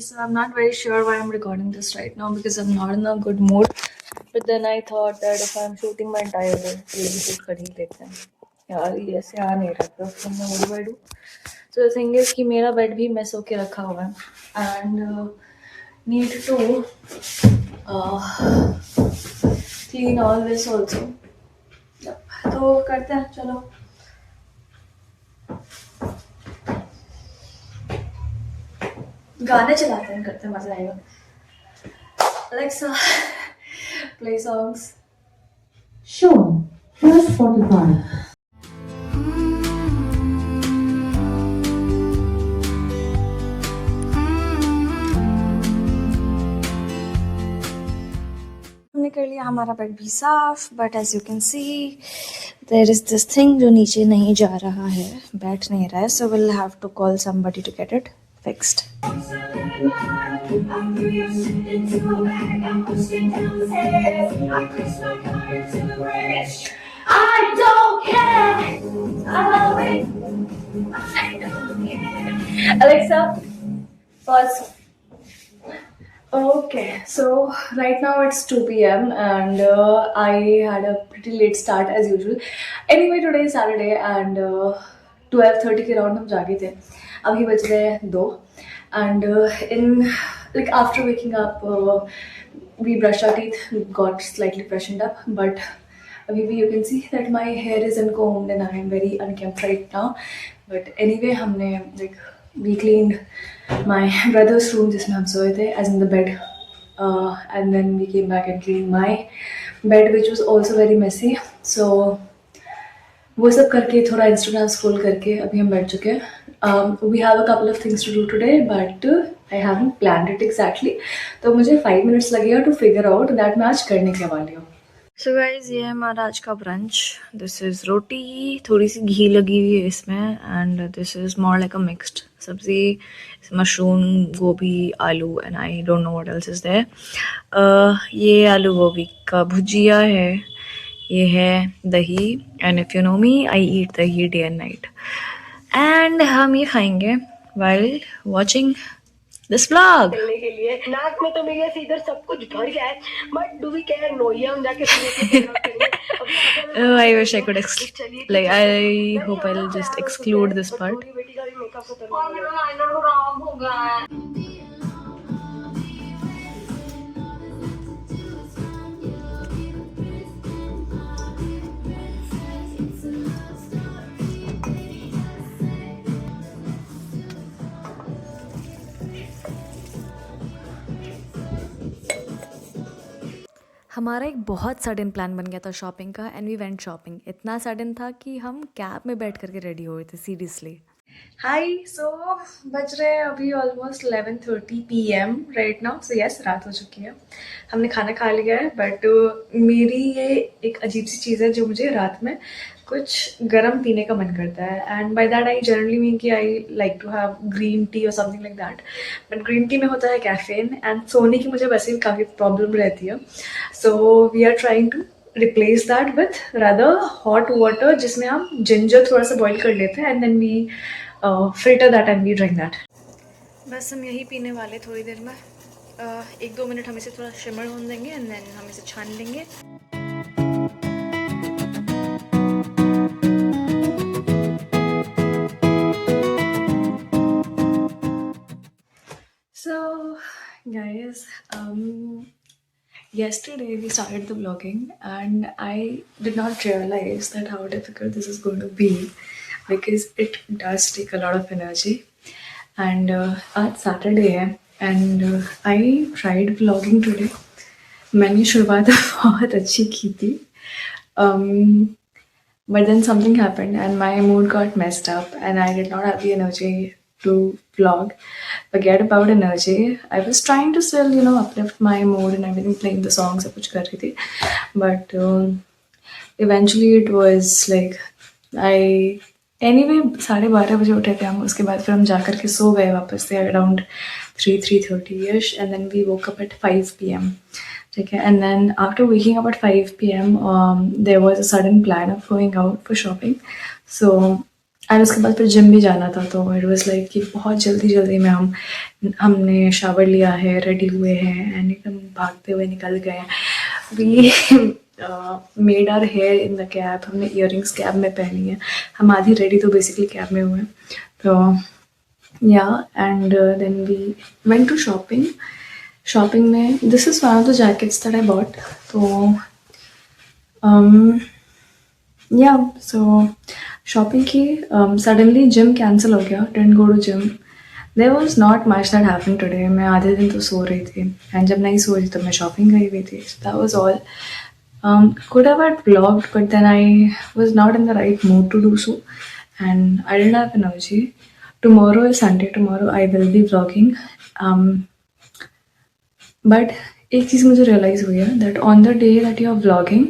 So I'm not very sure why I'm recording this right now because I'm not in a good mood. But then I thought that if I'm shooting my entire day, तो ये भी shoot कर ही लेते हैं. यार ये ऐसे आ नहीं रहा था. तो मैं what do I do? So the thing is कि मेरा बेड भी mess होके रखा हुआ है and need to clean all this also. Yep. तो करते हैं चलो. गाने चलाते हैं करते हैं मजा आएगा. Alexa, play songs. Sure, here's Spotify. हमने कर लिया हमारा बेड भी साफ, but as you can see there is this thing जो नीचे नहीं जा रहा है, बैठ नहीं रहा है. So will have to call somebody to get it fixed. I don't care. Alexa, pause. Okay, so right now it's 2 p.m. and I had a pretty late start as usual. Anyway, today is Saturday and 12:30 के round हम जागे थे. अभी बज रहे हैं 2 and in like after waking up we brushed our teeth, got slightly freshened up, but अभी भी you can see that my hair is uncombed and I am very unkempt right now. But anyway, हमने like we cleaned my brother's room जिसमें हम सोए थे, as in the bed, and then we came back and cleaned my bed which was also very messy. So वो सब करके थोड़ा Instagram scroll करके अभी हम बैठ चुके हैं. We have a couple of things to do today but I haven't planned it exactly. तो मुझे 5 मिनट्स लगेगा टू फिगर आउट दैट मैं आज करने के वाली हूँ. सो गाइज, ये है हमारा आज का ब्रंच. दिस इज़ रोटी, थोड़ी सी घी लगी हुई है इसमें, and this is more like a mixed sabzi, mushroom, gobhi, aloo, and I don't know what else is there. ये आलू गोभी का भुजिया है, ये है दही, and if you know me I eat dahi day and night. And हम ये खाएंगे वाइल वॉचिंग दिस व्लॉग. के लिए नाक में तो मेरे से इधर सब कुछ भर गया है, बट डू वी केयर? नोइया हम जाके I wish I could like I hope I'll just exclude this part. बेटी का भी मेकअप खत्म हो गया. हमारा एक बहुत सडन प्लान बन गया था शॉपिंग का, एंड वी वेंट शॉपिंग. इतना सडन था कि हम कैब में बैठ करके रेडी हुए थे, सीरियसली. हाय, सो बज रहे हैं अभी almost 11:30 PM right now. So yes, रात हो चुकी है, हमने खाना खा लिया है. बट मेरी ये एक अजीब सी चीज़ है जो मुझे रात में कुछ गर्म पीने का मन करता है. And by that I generally mean कि I like to have green tea और something like that. But green tea में होता है कैफीन, एंड सोने की मुझे वैसे भी काफ़ी प्रॉब्लम रहती है. So we are trying to replace that with rather hot water, जिसमें हम जिंजर थोड़ा सा बॉईल कर लेते हैं, and then we filter that and we drink that. बस हम यही पीने वाले थोड़ी देर में. 1-2 मिनट हम इसे थोड़ा शिमर होने देंगे, एंड देन हम इसे छान लेंगे. So guys, yesterday we started the vlogging and I did not realize that how difficult this is going to be because it does take a lot of energy. And आज Saturday है and I tried vlogging today. मैंने शुरुआत बहुत अच्छी की थी, but then something happened and my mood got messed up and I did not have the energy to vlog. Forget about energy. I was trying to still, you know, uplift my mood and everything, playing the songs, सब कुछ कर रही थी. But eventually it was like anyway 12:30 बजे उठे थे हम. उसके बाद फिर हम जाकर के सो गए वापस से around 3:30ish, and then we woke up at 5 PM. Okay, and then after waking up at 5 PM, there was a sudden plan of going out for shopping. So and उसके बाद फिर जिम भी जाना था, तो इट वाज लाइक कि बहुत जल्दी जल्दी में हमने शावर लिया है, रेडी हुए हैं एंड एकदम भागते हुए निकल गए। We made our hair in the cab, हमने इयररिंग्स कैब में पहनी है, हम आधी रेडी तो बेसिकली कैब में हुए हैं। तो yeah and then we went to shopping. Shopping में this is one of the jackets that I bought. तो या सो शॉपिंग की, सडनली जिम कैंसिल हो गया, didn't go to gym. There was not much that happen today. मैं आधे दिन तो सो रही थी एंड जब नहीं सो रही तो मैं शॉपिंग गई हुई थी, that was all. Could have had vlogged, but then I was not in the right mood to do so and I didn't have energy. Tomorrow is Sunday, tomorrow I will be vlogging. But एक चीज़ मुझे realize हुई है that on the day that you are vlogging,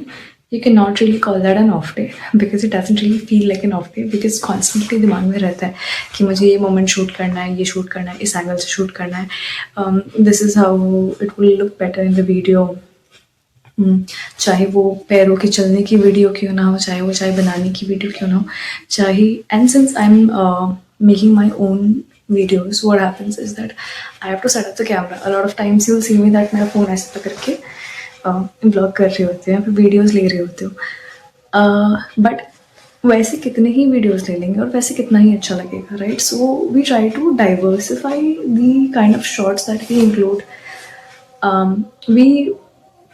you cannot really call that an off day because it doesn't really feel like an off day because constantly दिमाग में रहता है कि मुझे ये moment shoot करना है, ये shoot करना है, इस angle से shoot करना है. This is how it will look better in the video. चाहे वो पैरों के चलने की वीडियो क्यों ना हो, चाहे वो चाय बनाने की वीडियो क्यों ना हो, चाहे and since I am making my own videos, what happens is that I have to set up the camera. A lot of times you'll see me that मेरा फ़ोन ऐसे पकड़ के ब्लॉग कर रही होती है, फिर वीडियोस ले रही होती हूँ। बट वैसे कितने ही वीडियोस ले लेंगे और वैसे कितना ही अच्छा लगेगा, right? So we try to diversify the kind of shots that we include. We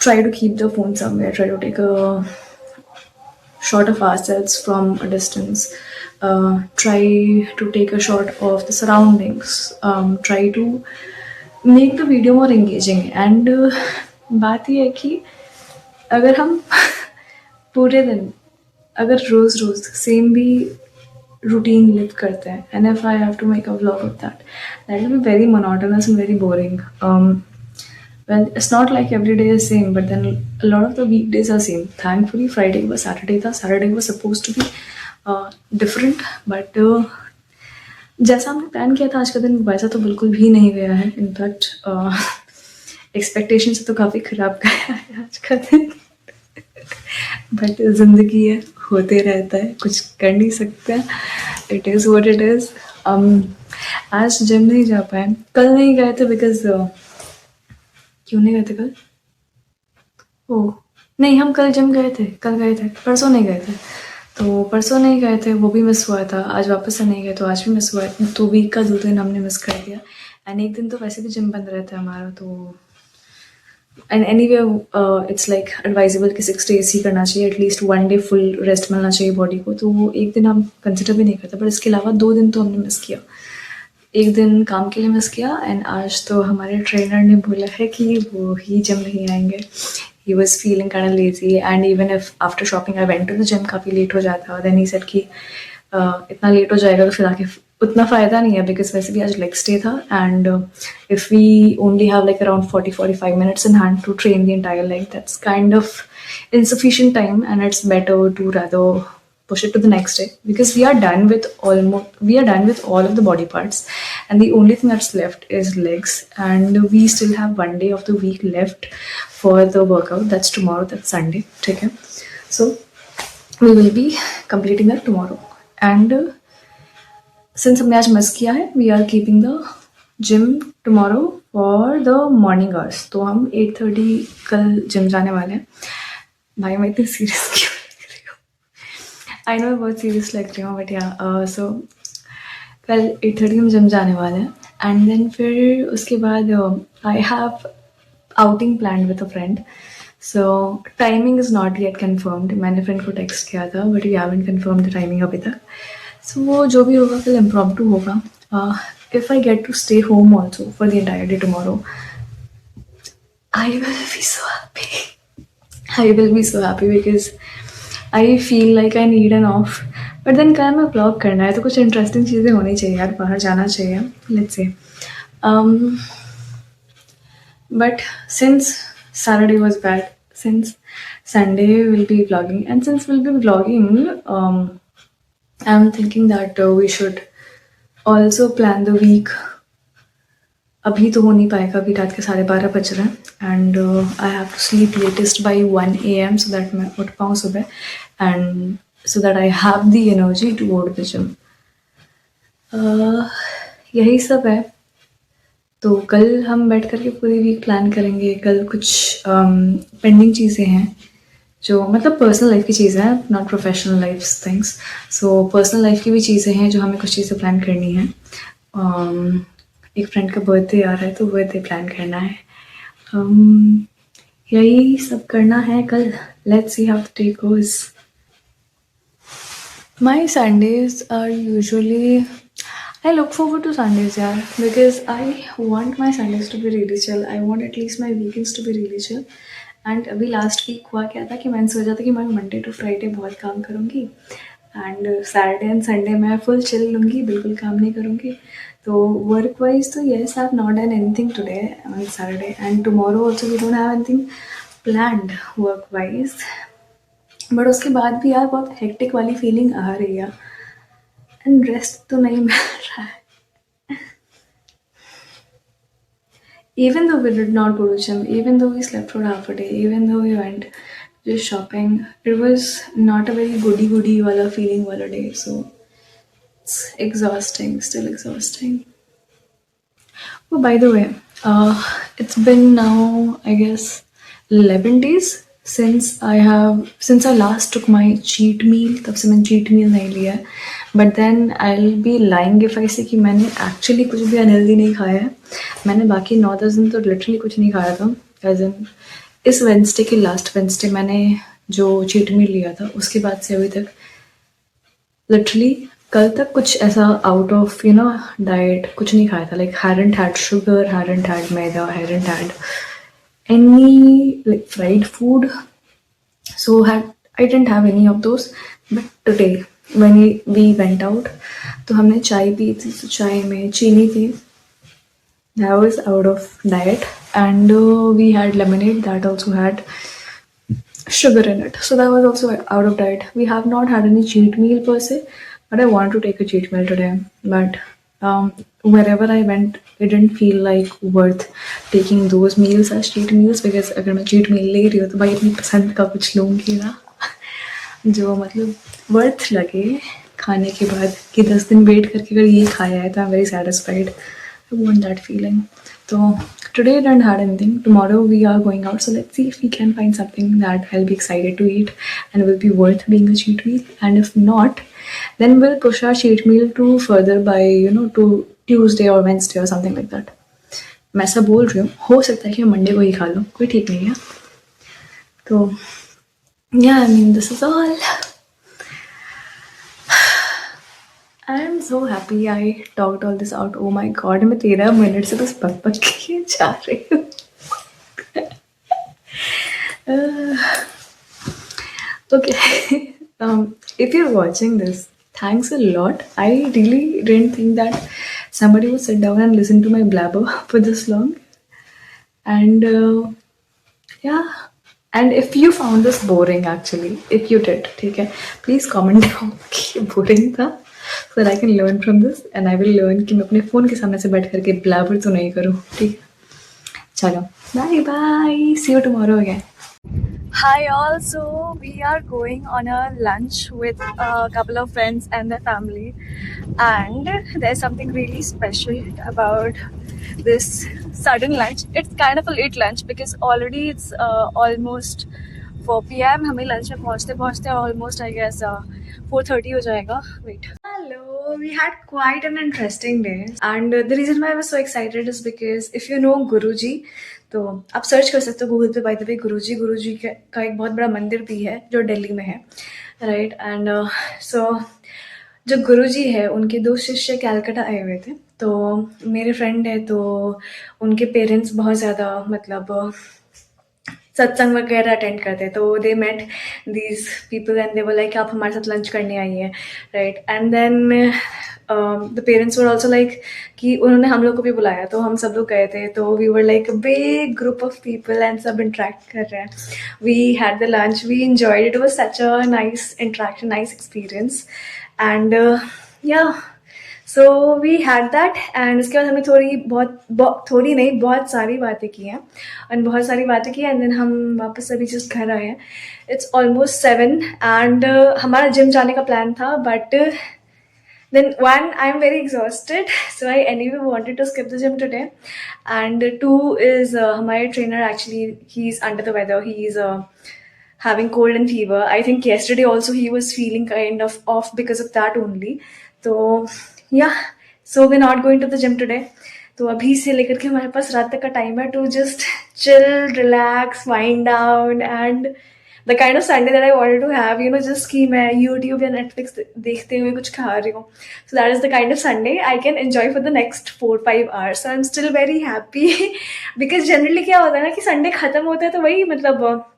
try to keep the phone somewhere, try to take a shot of ourselves from a distance, try to take a shot of the surroundings, try to make the video more engaging. And बात ये है कि अगर हम पूरे दिन अगर रोज़ रोज़ same भी रूटीन लिव करते हैं and if I have to make a vlog of that, that will be very monotonous and very boring. Well, it's not like every day is same, but then a lot of the weekdays are same. Thankfully, Friday was Saturday था. Saturday was supposed to be different, but जैसा हमने plan किया था आज का दिन वैसा तो बिल्कुल भी नहीं गया है. इनफैक्ट एक्सपेक्टेशन से तो काफ़ी ख़राब गया है आज का दिन. बट ज़िंदगी है, होते रहता है, कुछ कर नहीं सकते. It is what it is. आज जिम नहीं जा पाए, कल नहीं गए थे बिकॉज क्यों नहीं गए थे कल? ओह नहीं, हम कल जिम गए थे, कल गए थे, परसों नहीं गए थे. तो परसों नहीं गए थे, वो भी मिस हुआ था. आज वापस से नहीं गए तो आज भी मिस हुआ है. तो वीक का 2 दिन हमने मिस कर दिया. एंड एक दिन तो वैसे भी जिम बंद रहता है हमारा. तो and any way it's like advisable कि 6 days ही करना चाहिए, एटलीस्ट 1 day फुल रेस्ट मिलना चाहिए बॉडी को. तो वो एक दिन हम कंसिडर भी नहीं करते. बट इसके अलावा 2 दिन तो हमने मिस किया. एक दिन काम के लिए मिस किया एंड आज तो हमारे ट्रेनर ने बोला है कि वो ही जिम नहीं आएंगे. He was feeling kind of lazy and even if after shopping I went to the gym काफ़ी लेट हो जाता. देन ही सेड कि इतना लेट हो जाएगा तो फिर आके उतना फ़ायदा नहीं है बिकॉज वैसे भी आज लेग्स डे था. And if we only have like around 40-45 minutes in hand to train the entire leg, that's kind of insufficient time and it's better to rather push it to the next day because we are done with all of the body parts and the only thing that's left is legs, and we still have 1 day of the week left for the workout. That's tomorrow, that's Sunday. Okay, so we will be completing that tomorrow. And since हमने आज miss किया है, we are keeping the gym tomorrow for the morning hours. तो हम 8:30 कल gym जाने वाले हैं. भाई मैं इतनी सीरियस क्यों लग रही हूँ? आई नो मैं बहुत सीरियस लग रही हूँ बट या सो कल 8:30 हम जिम जाने वाले हैं. एंड देन फिर उसके बाद I have outing plan with a friend. So timing is not yet confirmed. मैंने फ्रेंड को टेक्स्ट किया था but we haven't confirm the timing अभी तक. सो वो जो भी होगा फिर इम्प्रॉम्प्टू होगा. If I get to stay home also for the entire day tomorrow, I will be so happy. I will be so happy because I feel like I need an off. But then कल मैं vlog करना है तो कुछ interesting चीज़ें होनी चाहिए यार, बाहर जाना चाहिए. Let's say. But since Saturday was bad, since Sunday we'll be vlogging, and since we'll be vlogging, I'm thinking that we should also plan the week. अभी तो हो नहीं पाएगा, अभी रात के 12:30 बज रहे हैं and I have to sleep latest by 1 AM so that मैं उठ पाऊँ सुबह and so that I have the energy to go to the gym. यही सब है। तो कल हम बैठ कर के पूरी वीक प्लान करेंगे। कल कुछ पेंडिंग चीज़ें हैं जो मतलब पर्सनल लाइफ की चीज़ें हैं, not professional life things. So personal life की भी चीज़ें हैं जो हमें कुछ चीज़ें प्लान करनी है। एक फ्रेंड का बर्थडे आ रहा है तो बर्थडे प्लान करना है। यही सब करना है कल। Let's see how the day goes. My Sundays are usually, I look forward to Sundays, yeah, because I want my Sundays to be really chill. I want at least my weekends to be really chill. And अभी last week हुआ क्या था कि मैंने सोचा था कि मैं मंडे टू फ्राइडे बहुत काम करूँगी एंड सैटरडे एंड संडे मैं फुल चिल लूँगी, बिल्कुल काम नहीं करूँगी। तो वर्क वाइज तो yes I have not done anything today on Saturday and tomorrow also we don't have anything planned work wise. But उसके बाद भी यार बहुत हेक्टिक वाली फीलिंग आ रही है एंड रेस्ट तो नहीं मिल रहा है। Even though we did not go to gym, even though we slept for half a day, even though we went just shopping, it was not a very goody wala feeling wala day. So it's exhausting, still exhausting. Oh, by the way, it's been now, I guess, 11 days since I last took my cheat meal. तब से मैंने cheat meal नहीं लिया है. But then I'll be lying if I say कि मैंने actually कुछ भी unhealthy नहीं खाया है. मैंने बाकी 9-10 दिन तो literally कुछ नहीं खाया था. As in, इस Wednesday के last Wednesday मैंने जो cheat meal लिया था उसके बाद से अभी तक लिटरली कल तक कुछ ऐसा आउट ऑफ डाइट कुछ नहीं खाया था. Like hadn't had sugar, hadn't had maida, hadn't had any like fried food. So I didn't have any of those. But today when we went out तो हमने चाय पी थी. तो चाय में चीनी थी. That was out of diet. And we had lemonade that also had sugar in it. So that was also out of diet. We have not had any cheat meal per se, but I want to take a cheat meal today. But wherever I went, it didn't feel like worth taking those meals as cheat meals because अगर मैं cheat meal ले रही हूँ तो भाई अपनी पसंद का कुछ लूँगी ना जो मतलब worth लगे खाने के बाद कि 10 दिन वेट करके अगर ये खाया है तो I'm very satisfied. I want that feeling. So today I didn't had anything. Tomorrow we are going out, so let's see if we can find something that I'll be excited to eat and will be worth being a cheat meal. And if not, then we'll push our cheat meal to further by to Tuesday or Wednesday or something like that. मैं ऐसा बोल रही हूँ, हो सकता है कि Monday को ही खा लो, कोई ठीक नहीं है. तो yeah, I mean this is all. I'm so happy I talked all this out. Oh my god, मैं 13 मिनट से बस बक बक के जा रही हूँ. Okay, if you're watching this, thanks a lot. I really didn't think that somebody would sit down and listen to my blabber for this long. And yeah, and if you found this boring actually, if you did, ठीक है, please comment down कि boring था, so that I can learn from this and I will learn कि मैं अपने phone के सामने से बैठ करके blabber तो नहीं करूँ. ठीक है, चलो, bye bye, see you tomorrow again. Hi all, so we are going on a lunch with a couple of friends and their family, and there's something really special about this sudden lunch. It's kind of a late lunch because already it's almost 4 p.m. हमें lunch में पहुँचते पहुँचते almost I guess 4:30 हो जाएगा. Wait. Hello, we had quite an interesting day, and the reason why I was so excited is because if you know Guruji, तो आप search कर सकते हो गूगल पे. बाय द वे गुरुजी का एक बहुत बड़ा मंदिर भी है जो दिल्ली में है, राइट. एंड सो जो गुरुजी है उनके 2 शिष्य कैलकाटा आए हुए थे. तो मेरे फ्रेंड है तो उनके पेरेंट्स बहुत ज़्यादा मतलब सत्संग वगैरह अटेंड करते हैं. तो they met these people and they were like आप हमारे साथ लंच करने आई है, right. And then the parents were also like कि उन्होंने हम लोग को भी बुलाया तो हम सब लोग गए थे. तो we were like a big group of people and सब इंटरेक्ट कर रहे हैं. We had the lunch, we enjoyed it. Was such a nice interaction, nice experience. And yeah so we had that. And उसके बाद हमने थोड़ी नहीं बहुत सारी बातें की हैं एंड बहुत सारी बातें की. एंड देन हम वापस अभी जस्ट घर आए हैं. इट्स ऑलमोस्ट 7 एंड हमारा जिम जाने का प्लान था but Then one, I'm very exhausted, so I anyway wanted to skip the gym today. And two is my trainer, actually he's under the weather. He's having cold and fever. I think yesterday also he was feeling kind of off because of that only. So yeah, so we're not going to the gym today. तो अभी से लेकर के हमारे पास रात तक का time है to just chill, relax, wind down and the kind of Sunday that I wanted to have, you know, just कि मैं यूट्यूब या नेटफ्लिक्स देखते हुए कुछ खा रही हूँ. So that is the kind of Sunday I can enjoy for the next 4-5 hours. So I am still very happy because generally क्या होता है ना कि संडे खत्म होता है तो वही मतलब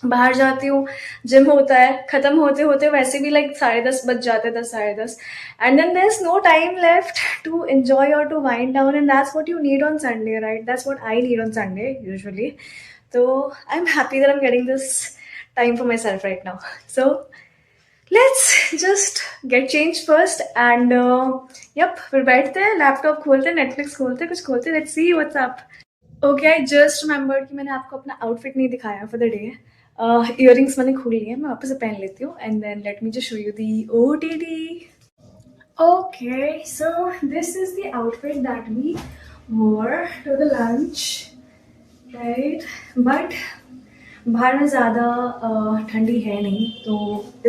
बाहर जाती हूँ, जिम होता है, खत्म होते होते वैसे भी लाइक 10:30 बज जाते हैं, 10, 10:30, and then there is no time left to enjoy और to wind down, and that's what you need on Sunday, right? That's what I need on Sunday usually. तो I am happy that I am getting this time for myself right now. So let's just get change first and yup, फिर बैठते हैं, laptop खोलते हैं, Netflix खोलते हैं, कुछ खोलते हैं, let's see what's up. Okay, I just remembered कि मैंने आपको अपना आउटफिट नहीं दिखाया फॉर द डे. इयररिंग्स मैंने खोल लिए, मैं वापस से पहन लेती हूँ and then let me just show you the OOTD. Okay, so this is the outfit that we wore to the lunch, right? But बाहर में ज़्यादा ठंडी है नहीं, तो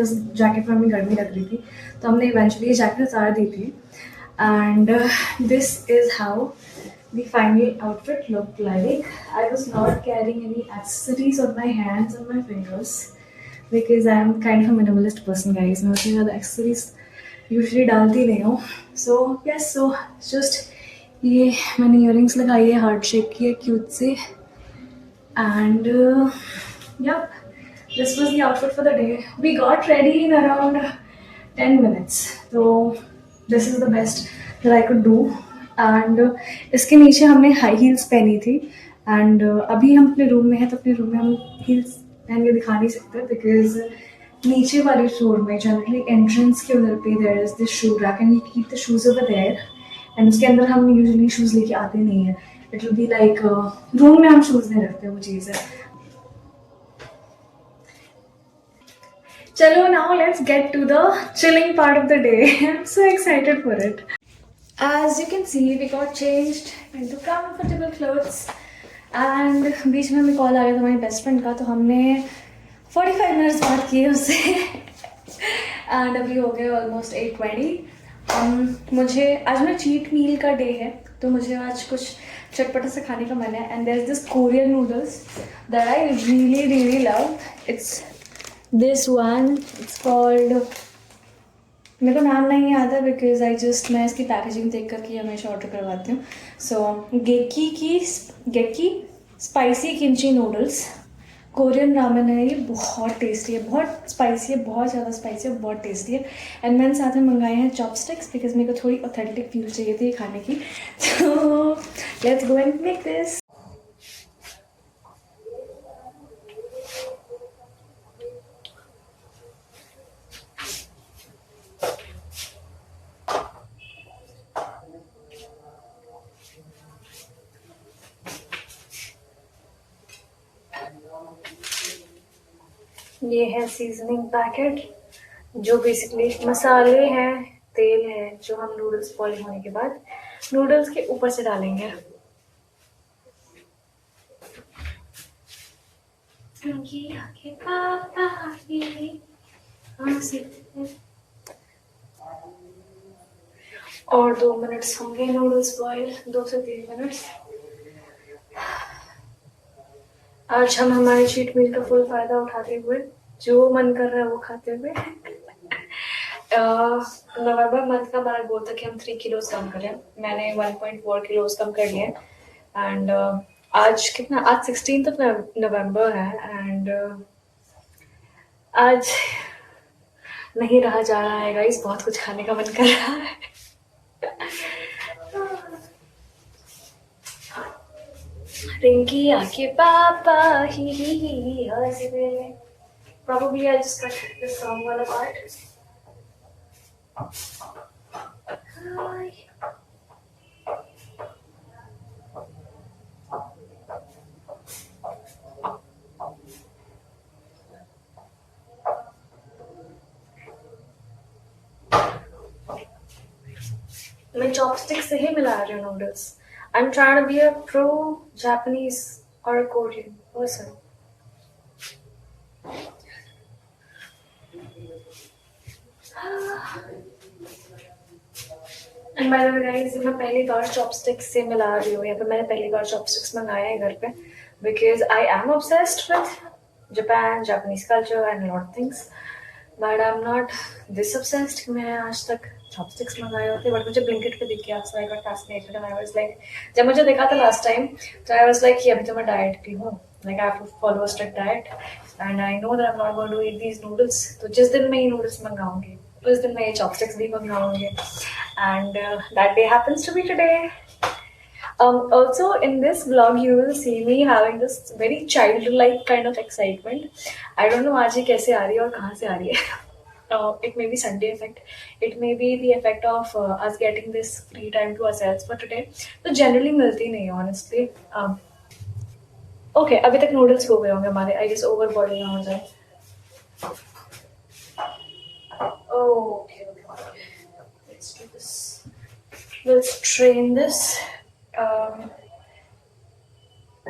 इस जैकेट में हमें गर्मी लग रही थी, तो हमने इवेंचुअली ये जैकेट उतार दी थी. And this is how the final outfit looked like. I was not carrying any accessories on my hands and my fingers because I am kind of a minimalist person, guys. मैं उतनी ज़्यादा accessories usually डालती नहीं हूँ. So yes, so just ये मैंने earrings लगाई है, heart shape की है, cute से. And yep, this was the outfit for the day. We got ready in around 10 minutes. So this is the best that I could do. And इसके नीचे हमने हाई हील्स पहनी थी. एंड अभी हम अपने रूम में हैं, तो अपने रूम में हम हील्स पहन के दिखा नहीं सकते बिकॉज नीचे वाले फ्लोर में जनरली एंट्रेंस के उधर पे there is this shoe rack and we keep the shoes over there. And उसके अंदर हम यूजुअली शूज लेके आते नहीं है. It will be like room में हम शूज नहीं रखते, वो चीज़ है. चलो, now let's get to the chilling part of the day. I am so excited for it. As you can see, we got changed into comfortable clothes and बीच में हमें कॉल आ गया था हमारी बेस्ट फ्रेंड का, तो हमने 45 मिनट्स बात किए उससे एंड अभी हो गए ऑलमोस्ट 8:20. मुझे आज मेरा चीट मील का डे है, तो मुझे आज कुछ चटपटा से खाने का मन है. And there is this Korean noodles that I really really love. It's this one, it's called, मेरे को नाम नहीं आता बिकॉज मैं इसकी पैकेजिंग देख करके हमेशा ऑर्डर करवाती हूँ. सो गेकी spicy kimchi noodles, Korean ramen है. ये बहुत टेस्टी है, बहुत स्पाइसी है, बहुत ज़्यादा स्पाइसी है, बहुत टेस्टी है. एंड मैंने साथ में मंगाए हैं चॉपस्टिक्स बिकॉज मेरे को थोड़ी ऑथेंटिक फील चाहिए थी खाने की. तो let's go and make this. ये है सीजनिंग पैकेट, जो बेसिकली मसाले हैं, तेल है, जो हम नूडल्स बॉइल होने के बाद नूडल्स के ऊपर से डालेंगे. और 2 मिनट्स होंगे नूडल्स बॉइल, 2 से 3 मिनट्स. आज हम हमारे चीट मील का फुल फायदा उठाते हुए जो मन कर रहा है वो खाते हुए नवंबर मंथ का हमारा गोल था कि हम 3 किलोज कम करें. मैंने 1.4 किलोज कम कर लिए. एंड आज कितना, आज 16 नवंबर है एंड आज नहीं रहा जा रहा है गाइस, बहुत कुछ खाने का मन कर रहा है. रिंकी आके पापा ही हंसते. Probably I'll just cut this song one apart. Hi. मैं चॉपस्टिक से ही मिला रही हूँ noodles. I'm trying to be a pro Japanese or a Korean person. And by the way guys, मैं पहली बार चॉपस्टिक्स से मिला रही हूँ, या फिर मैंने पहली बार चॉपस्टिक्स मंगाया है घर पे, because I am obsessed with Japan, Japanese culture and lot things, but I am not this obsessed कि मैं आज तक चॉपस्टिक्स मंगाए होते. बट मुझे ब्लिंकिट पे दिख गया, so I got fascinated and I was like, जब मुझे देखा था लास्ट टाइम, तो आई वाज लाइक कि अभी तो मैं डाइट पे हूँ, like I have to follow a strict diet and I know that I am not going to eat these noodles. तो जिस दिन मैं ये नूडल्स मंगाऊंगी, उस दिन मैं ये चॉपस्टिक्स भी मंगाऊंगी. And that day happens to be today. Also, in this vlog, you will see me having this very childlike kind of excitement. I don't know आज ये कैसे आ रही है और कहाँ से आ रही है. It may be Sunday effect. It may be the effect of us getting this free time to ourselves for today. तो generally मिलती नहीं है honestly. Okay, अभी तक noodles हो गए होंगे हमारे. I guess over boiling ना हो जाए. Okay. Let's do this. We'll strain this.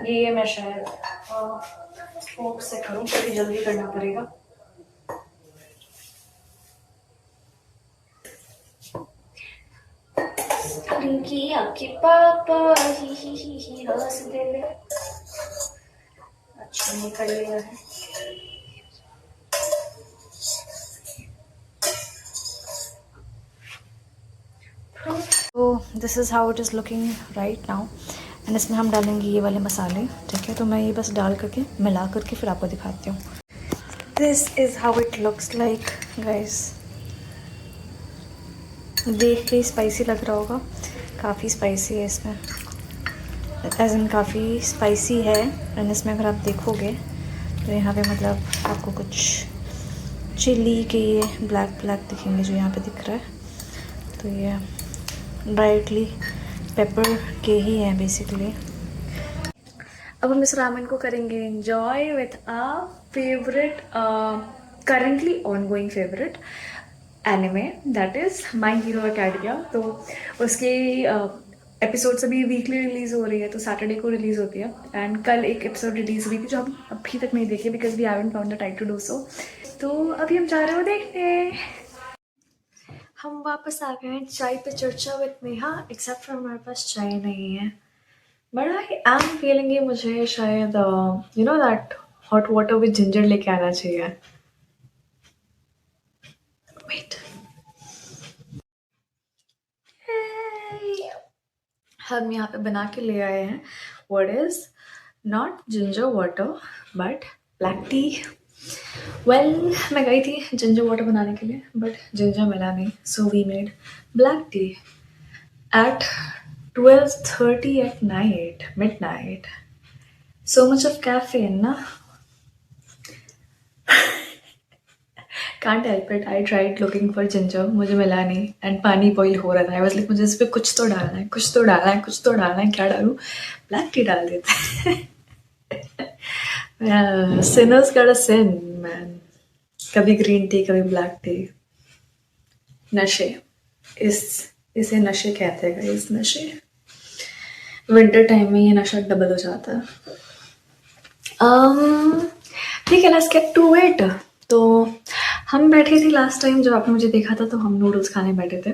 ये मैं शायद फोक से करूँ, क्योंकि जल्दी करना पड़ेगा. रिंकी आपके पापा ही हंस दे ले. अच्छा नहीं कर लिया है. तो this is how it is looking right now. And इसमें हम डालेंगे ये वाले मसाले, ठीक है. तो मैं ये बस डाल करके मिला करके फिर आपको दिखाती हूँ. This is how it looks like guys. देख के स्पाइसी लग रहा होगा, काफ़ी स्पाइसी है इसमें, एज इन काफ़ी स्पाइसी है. एंड इसमें अगर आप देखोगे तो यहाँ पे मतलब आपको कुछ चिली के ये ब्लैक दिखेंगे जो यहाँ पे दिख रहा है. तो ये डायरेक्टली पेपर के ही हैं बेसिकली. अब हम इस रामेन को करेंगे enjoy with a favourite, currently ongoing favourite anime, that is my hero academia. तो उसकी एपिसोड्स अभी वीकली रिलीज़ हो रही है, तो सैटरडे को रिलीज़ होती है. एंड कल एक एपिसोड रिलीज़ हुई थी जो हम अभी तक नहीं देखे, because we haven't found the time to do so. तो अभी हम जा रहे हो देखने. हम वापस आ गए हैं चाय पे चर्चा विद नेहा, एक्सेप्ट फॉर हमारे पास चाय नहीं है. बट आई एम फीलिंग ये मुझे शायद you know that hot water with ginger लेके आना चाहिए. वेट, हम यहाँ पे बना के ले आए हैं what is not ginger water but black T. Well, मैं गई थी जिंजर वाटर बनाने के लिए, बट जिंजर मिला नहीं, so we made black tea at 12:30 at night, midnight. So much of caffeine, na? Can't help it. I tried looking for ginger, मुझे मिला नहीं. And पानी बॉईल हो रहा था. I was like, मुझे इस पे कुछ तो डालना है, कुछ तो डालना है, कुछ तो डालना है. क्या डालूं? ब्लैक टी डाल देते हैं. Sinners gotta sin, man. कभी ग्रीन टी, कभी ब्लैक टी. नशे, इसे नशे कहते हैं गाइस. नशे विंटर टाइम में ये नशा डबल हो जाता है. ठीक है, लेट्स गेट टू इट. तो हम बैठे थे लास्ट टाइम जब आपने मुझे देखा था, तो हम नूडल्स खाने बैठे थे.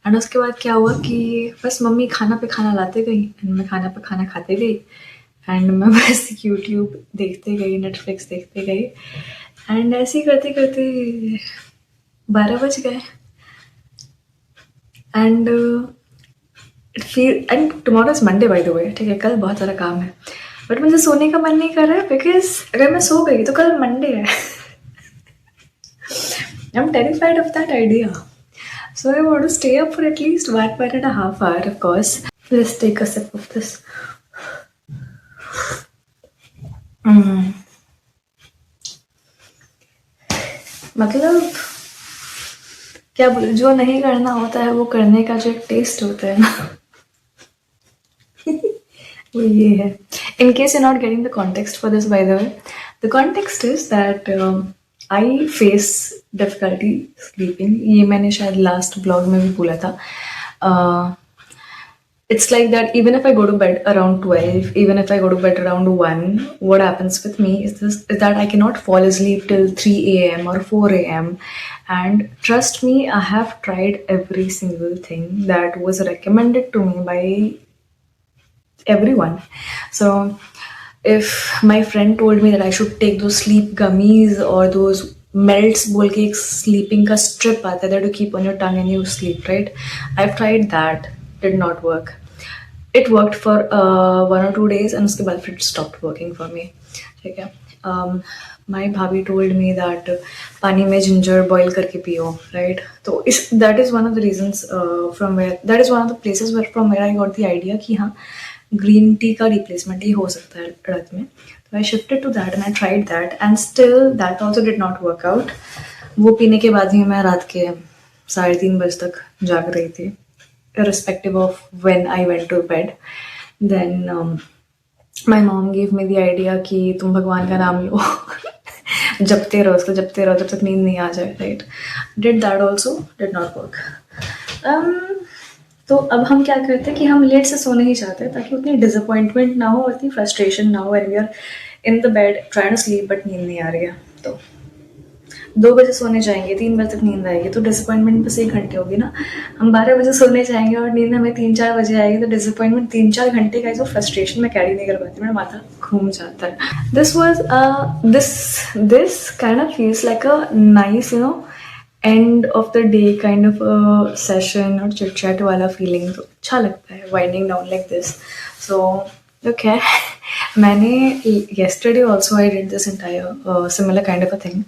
एंड उसके बाद क्या हुआ कि बस मम्मी खाना पे खाना लाते गई एंड मैं खाना पे खाना खाते गई. एंड मैं बस यूट्यूब देखते गई, नेटफ्लिक्स देखते गई. एंड ऐसे ही करते करते 12 बज गए. And tomorrow is Monday by the way, ठीक है. कल बहुत सारा काम है, बट मुझे सोने का मन नहीं कर रहा है, बिकॉज अगर मैं सो गई तो कल मंडे है. I am terrified of that idea. So I want to stay up for at least 1.5 hour, of course. Let's take a sip of this. मतलब क्या बोलूं, जो नहीं करना होता है वो करने का जो एक टेस्ट होता है ना, वो ये है. In case you're not getting the context for this, by the way, the context is that I face difficulty sleeping. ये मैंने शायद लास्ट ब्लॉग में भी बोला था. it's like that even if I go to bed around 12, even if I go to bed around 1, what happens with me is that I cannot fall asleep till 3 a.m. or 4 a.m. And trust me, I have tried every single thing that was recommended to me by everyone. So if my friend told me that I should take those sleep gummies or those melts बोल के एक sleeping का strip आता है that you keep on your tongue and you sleep, right? I've tried that, did not work. It worked for 1 or 2 days and उसके बाद फिर it stopped working for me. ठीक है. My भाभी told me that पानी में ginger boil करके पियो, right? तो इस that is one of the reasons that is one of the places from where I got the idea कि हाँ ग्रीन टी का रिप्लेसमेंट ही हो सकता है रात में. तो I shifted to that and I tried that and still that also did not work out. वो पीने के बाद ही मैं रात के 3:30 बजे तक जाग रही थी, irrespective of when I went to bed. Then my mom gave me the idea कि तुम भगवान का नाम लो जपते रहो उसको, जपते रहो जब तक नींद नहीं आ जाए, right? Did that also, did not work. तो अब हम क्या करते हैं कि हम लेट से सोने ही चाहते हैं ताकि उतनी डिसअपॉइंटमेंट ना हो और इतनी फ्रस्ट्रेशन ना हो when we are in the bed trying to sleep but नींद नहीं आ रही है. तो 2 बजे सोने जाएंगे, 3 बजे तक नींद आएगी तो डिसअपॉइंटमेंट बस 1 घंटे होगी ना. हम 12 बजे सोने जाएंगे और नींद हमें 3-4 बजे आएगी तो डिसअपॉइंटमेंट 3-4 घंटे का जो फ्रस्ट्रेशन में कैरी नहीं कर पाती, मेरा माथा घूम जाता है. This kind of feels like a nice end of the day kind of a session or chit chat wala feeling. तो अच्छा लगता है winding down like this. So okay, मैंने yesterday also I did this entire similar kind of a thing,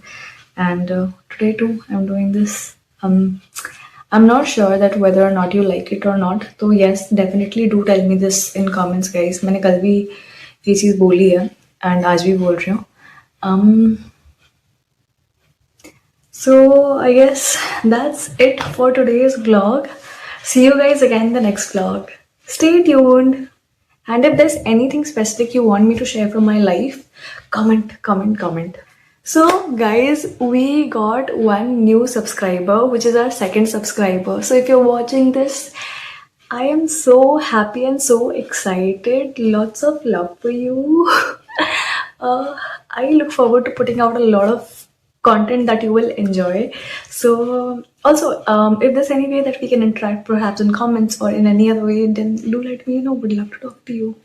and today too I'm doing this. I'm not sure that whether or not you like it or not. So yes, definitely do tell me this in comments guys. मैंने कल भी ये चीज़ बोली है and आज भी बोल रही हूँ. So I guess that's it for today's vlog. See you guys again in the next vlog. Stay tuned. And if there's anything specific you want me to share from my life, comment. So guys, we got one new subscriber, which is our second subscriber. So if you're watching this, I am so happy and so excited. Lots of love for you. I look forward to putting out a lot of content that you will enjoy. So also if there's any way that we can interact perhaps in comments or in any other way, then do let me know. Would love to talk to you.